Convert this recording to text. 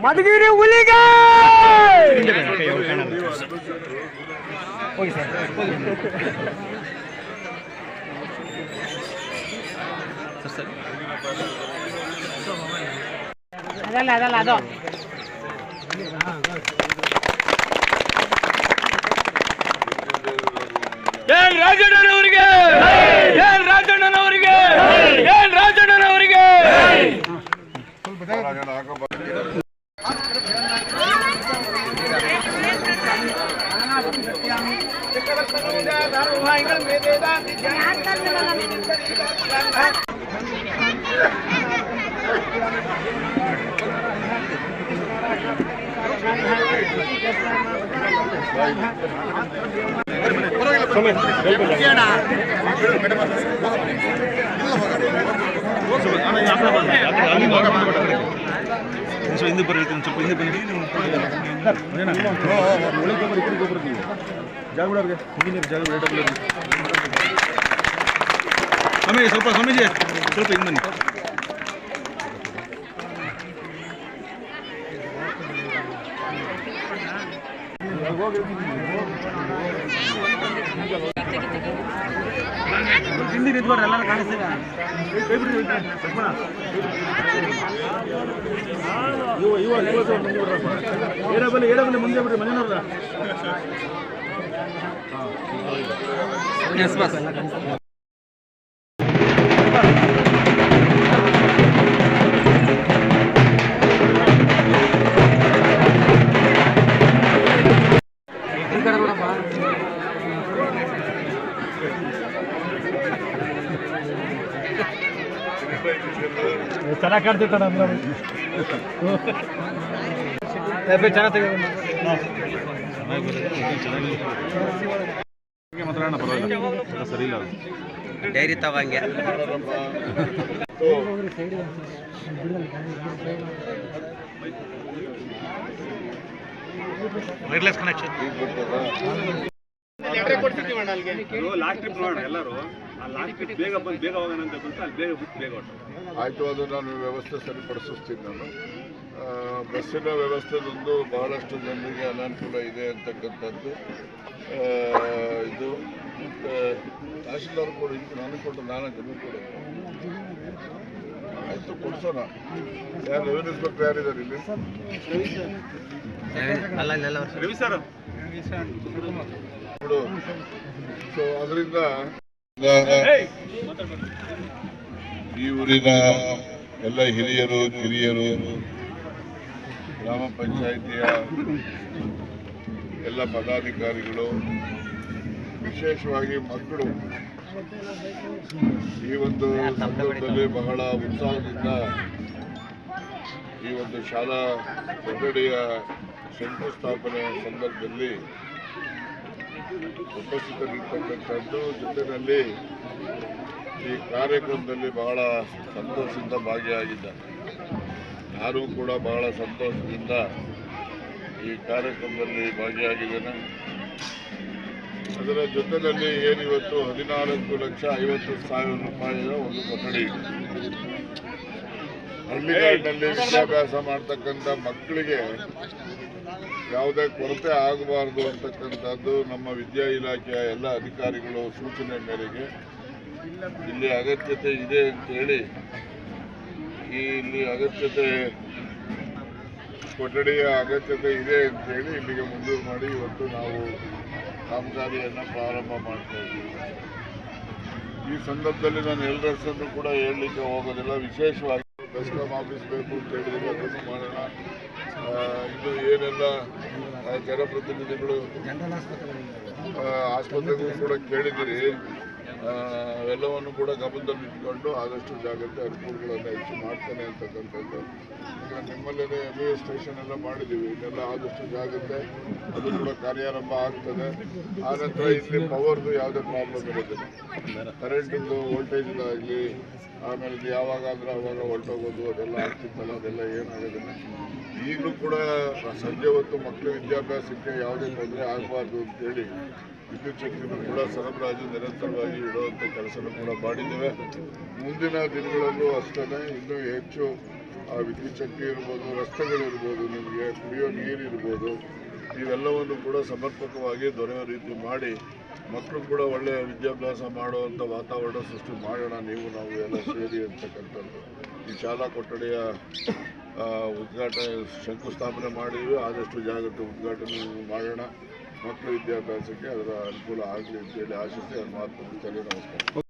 ಮಧುಗಿರಿ ಹುಲಿಗೆ ಅದಲ್ಲ ಅದು ರಾಜಣ್ಣನವರಿಗೆ ರಾಜಣ್ಣನವರಿಗೆ ರಾಜಣ್ಣನವರಿಗೆ ಹಿಂದೆ ಬರೀ ಸ್ವಲ್ಪ ಹಿಂದೆ ಬನ್ನಿ ಜಾಗ ಸ್ವಾಮಿ ಸ್ವಲ್ಪ ಸ್ವಾಮೀಜಿ ಸ್ವಲ್ಪ ಹಿಂದೆ ಬನ್ನಿ. ಹಿಂದಿ ನಿಂತ್ಕೊಡ್ರಿ ಎಲ್ಲ ಕಾಣಿಸ್ತೀರ ಬನ್ನಿ ಮುಂದೆ ಬಿಡ್ರಿ ಮನೆಯವ್ರ ಚೆನ್ನಾಗಿ ಕಾಡ್ತಿರ್ತಾನೆ ಮಾತಾಡೋಣ ಪರವಾಗಿಲ್ಲ ಸರಿ ಇಲ್ಲ ಡೈರಿ ತವಂಗೆ ವೈರ್ಲೆಸ್ ಕನೆಕ್ಷನ್ ಲಾಸ್ಟ್ ಟ್ರಿಪ್ ನೋಡೋಣ ಎಲ್ಲರೂ ಲಾಸ್ಟ್ ಟ್ರಿಪ್ ಬೇಗ ಬಂದು ಬೇಗ ಹೋಗೋಣ ಅಂತ ಬಂತು ಅಲ್ಲಿ ಬೇಗ ಬಿಟ್ಟು ಬೇಗ ಆಯಿತು. ಅದು ನಾನು ವ್ಯವಸ್ಥೆ ಸರಿಪಡಿಸ್ತೀನಿ. ನಾನು ಬಸ್ಸಿನ ವ್ಯವಸ್ಥೆದೊಂದು ಬಹಳಷ್ಟು ಜನರಿಗೆ ಅನಾನುಕೂಲ ಇದೆ ಅಂತಕ್ಕಂಥದ್ದು. ಇದು ತಹಶೀಲ್ದಾರ್ ಕೂಡ ಇತ್ತು, ನನಗೆ ಕೊಟ್ಟು ನಾನು ಜಮೀನು ಕೊಡೋದು ಆಯಿತು, ಕೊಡ್ಸೋಣ. ಯಾರು ರೆವಿನ್ಯೂ ಇನ್ಸ್ಪೆಕ್ಟರ್ ಯಾರಿದ್ದಾರೆ ಇಲ್ಲಿ? ರವಿ ಸರ್. ಸೊ ಅದರಿಂದ ಈ ಊರಿನ ಎಲ್ಲ ಹಿರಿಯರು ಕಿರಿಯರು, ಗ್ರಾಮ ಪಂಚಾಯಿತಿಯ ಎಲ್ಲ ಪದಾಧಿಕಾರಿಗಳು, ವಿಶೇಷವಾಗಿ ಮಕ್ಕಳು ಈ ಒಂದು ಸಂದರ್ಭದಲ್ಲಿ ಬಹಳ ಉತ್ಸಾಹದಿಂದ ಈ ಒಂದು ಶಾಲಾ ಕೊಠಡಿಯ ಶಂಕುಸ್ಥಾಪನೆ ಸಂದರ್ಭದಲ್ಲಿ ಉಪಸ್ಥಿತರಿರ್ತಕ್ಕಂಥದ್ದು, ಜೊತೆಯಲ್ಲಿ ಈ ಕಾರ್ಯಕ್ರಮದಲ್ಲಿ ಬಹಳ ಸಂತೋಷದಿಂದ ಭಾಗಿಯಾಗಿದ್ದಾರೆ. ನಾನು ಕೂಡ ಬಹಳ ಸಂತೋಷದಿಂದ ಈ ಕಾರ್ಯಕ್ರಮದಲ್ಲಿ ಭಾಗಿಯಾಗಿದ್ದೇನೆ. ಅದರ ಜೊತೆಯಲ್ಲಿ ಏನಿವತ್ತು 14,50,000 ರೂಪಾಯಿಯ ಒಂದು ಕೊಠಡಿ ಹಳ್ಳಿಗಾಡಿನಲ್ಲಿ ವಿದ್ಯಾಭ್ಯಾಸ ಮಾಡ್ತಕ್ಕಂಥ ಮಕ್ಕಳಿಗೆ ಯಾವುದೇ ಕೊರತೆ ಆಗಬಾರ್ದು ಅಂತಕ್ಕಂಥದ್ದು ನಮ್ಮ ವಿದ್ಯಾ ಇಲಾಖೆಯ ಎಲ್ಲ ಅಧಿಕಾರಿಗಳು ಸೂಚನೆ ಮೇರೆಗೆ ಇಲ್ಲಿ ಅಗತ್ಯತೆ ಇದೆ ಅಂತೇಳಿ ಇಲ್ಲಿ ಅಗತ್ಯತೆ ಕೊಠಡಿಯ ಅಗತ್ಯತೆ ಇದೆ ಅಂತೇಳಿ ಇಲ್ಲಿಗೆ ಮಂಜೂರು ಮಾಡಿ ಇವತ್ತು ನಾವು ಕಾಮಗಾರಿಯನ್ನು ಪ್ರಾರಂಭ ಮಾಡ್ತಾ ಇದ್ದೀವಿ. ಈ ಸಂದರ್ಭದಲ್ಲಿ ನಾನು ಎಲ್ಲರ ಹೆಸರನ್ನು ಕೂಡ ಹೇಳಲಿಕ್ಕೆ ಹೋಗೋದಿಲ್ಲ. ವಿಶೇಷವಾಗಿ ಬೆಸ್ಕಾಂ ಆಫೀಸ್ ಬೇಕು ಅಂತ ಹೇಳಿದ್ರೆ ಅದನ್ನು ಮಾಡೋಣ. ಇದು ಏನೆಲ್ಲ ಜನಪ್ರತಿನಿಧಿಗಳು ಆಸ್ಪತ್ರೆಗೂ ಕೂಡ ಕೇಳಿದ್ದೀರಿ. ಅವೆಲ್ಲವನ್ನು ಕೂಡ ಗಮನದಲ್ಲಿಟ್ಟುಕೊಂಡು ಆದಷ್ಟು ಜಾಗ್ರತೆ ಅನುಕೂಲಗಳನ್ನು ಹೆಚ್ಚು ಮಾಡ್ತಾನೆ ಅಂತಕ್ಕಂಥದ್ದು. ಈಗ ನಿಮ್ಮಲ್ಲೇ MUS ಸ್ಟೇಷನ್ ಎಲ್ಲ ಮಾಡಿದ್ದೀವಿ, ಇದೆಲ್ಲ ಆದಷ್ಟು ಜಾಗ್ರತೆ ಅದು ಕೂಡ ಕಾರ್ಯಾರಂಭ ಆಗ್ತದೆ. ಆನಂತರ ಇಲ್ಲಿ ಪವರ್ದು ಯಾವುದೇ ಪ್ರಾಬ್ಲಮ್ ಇರೋದಿಲ್ಲ, ಕರೆಂಟಿಂದು ವೋಲ್ಟೇಜ್ದಾಗಲಿ ಆಮೇಲೆ ಇದು ಯಾವಾಗ ಅಂದರೆ ಅವಾಗ ಹೊರಟೋಗೋದು ಅದೆಲ್ಲ ಆಗ್ತಿತ್ತಲ್ಲ, ಅದೆಲ್ಲ ಏನಾಗೋದಿಲ್ಲ. ಈಗಲೂ ಕೂಡ ಸಂಜೆ ಹೊತ್ತು ಮಕ್ಕಳ ವಿದ್ಯಾಭ್ಯಾಸಕ್ಕೆ ಯಾವುದೇ ತೊಂದರೆ ಆಗಬಾರ್ದು ಅಂತೇಳಿ ವಿದ್ಯುತ್ ಶಕ್ತಿಯನ್ನು ಕೂಡ ಸರಬರಾಜು ನಿರಂತರವಾಗಿ ಇಡುವಂಥ ಕೆಲಸನೂ ಕೂಡ ಮಾಡಿದ್ದೇವೆ. ಮುಂದಿನ ದಿನಗಳಲ್ಲೂ ಅಷ್ಟೇ ಇನ್ನೂ ಹೆಚ್ಚು ವಿದ್ಯುತ್ ಶಕ್ತಿ ಇರ್ಬೋದು, ರಸ್ತೆಗಳಿರ್ಬೋದು, ನಿಮಗೆ ಕುಡಿಯೋ ನೀರು ಇರ್ಬೋದು, ಇವೆಲ್ಲವನ್ನು ಕೂಡ ಸಮರ್ಪಕವಾಗಿ ದೊರೆಯೋ ರೀತಿ ಮಾಡಿ ಮಕ್ಕಳು ಕೂಡ ಒಳ್ಳೆಯ ವಿದ್ಯಾಭ್ಯಾಸ ಮಾಡುವಂಥ ವಾತಾವರಣ ಸೃಷ್ಟಿ ಮಾಡೋಣ, ನೀವು ನಾವು ಎಲ್ಲ ಸೇರಿ ಅಂತಕ್ಕಂಥದ್ದು. ಈ ಶಾಲಾ ಕೊಠಡಿಯ ಉದ್ಘಾಟನೆ ಶಂಕುಸ್ಥಾಪನೆ ಮಾಡಿದ್ವಿ, ಆದಷ್ಟು ಜಾಗ್ರತೆ ಉದ್ಘಾಟನೆ ಮಾಡೋಣ, ಮಕ್ಕಳ ವಿದ್ಯಾಭ್ಯಾಸಕ್ಕೆ ಅದರ ಅನುಕೂಲ ಆಗಲಿ ಅಂತೇಳಿ ಆಶಿಸಿ ನನ್ನ ಮಾತು ಮುಗಿಸ್ತೇನೆ. ನಮಸ್ಕಾರ.